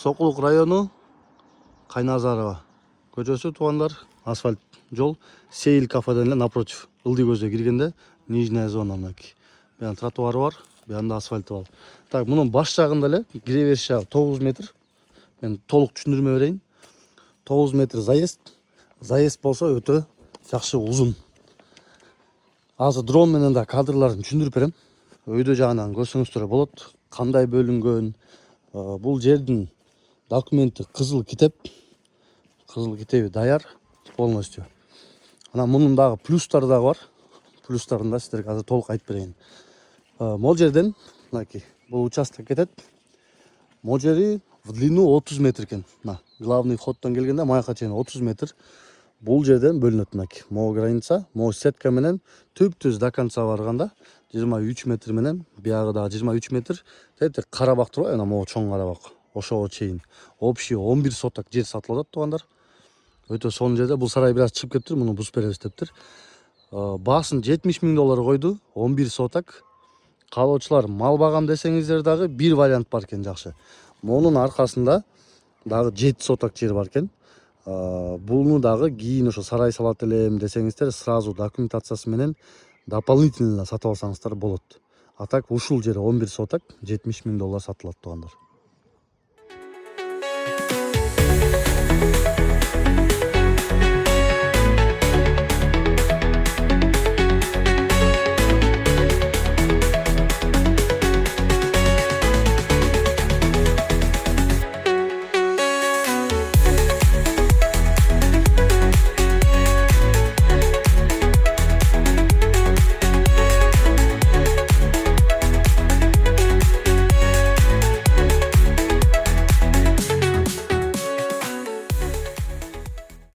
Сокулук району Кайназарова көчөсү туугандар, асфальт жол, Сейил кафеден эле напротив. Ылдый көзгө киргенде нижняя зона мынакей. Буян тротуары бар, буянда асфальты бар. Так, мунун баш жагында эле кире бериш жагы 9 метр. Мен толук түшүндүрмө берейин. 9 метр заезд. Заезд болсо өтө жакшы узун. Азыр дрон менен да кадрларын түшүндүрүп берем. Өйдө жагынан көрсөңүздөр болот. Кандай бөлүнгөн. Бул жердин документи кызыл китеп. Кызыл китеби даяр полностью. Анан мунун дагы плюстары дагы бар. Плюстарын да сиздерге азыр толук айтып берейин. Могул жерден мынакей бул участок кетет. Могул жери в длину 30 метр экен. Главный входтон келгенде маяка чейин 30 метр. Бул жерден бөлүнөт мынакей. Могул граница, могул сетка менен түп-түз до конца барганда 23 метр менен, биягы дагы 23 метр. Тетек карабак турбайбы, ана могул чоң карабак. Ошого чейин общий 11 соток жер сатылып атат туугандар. Өтө сонун жерде. Бул сарай бир аз чыгып кетиптир, муну бузуп беребиз дептир. Баасын 70 000 доллар койду, 11 соток. Каалоочулар мал багам десеңиздер дагы бир вариант бар экен жакшы. Монун аркасында дагы 7 соток жер бар экен. Буну дагы кийин ошо сарай салат элем десеңиздер, сразу документациясы менен дополнительно сатып алсаңыздар болот. А так ушул жер 11 соток 70 000 доллар сатылат туугандар.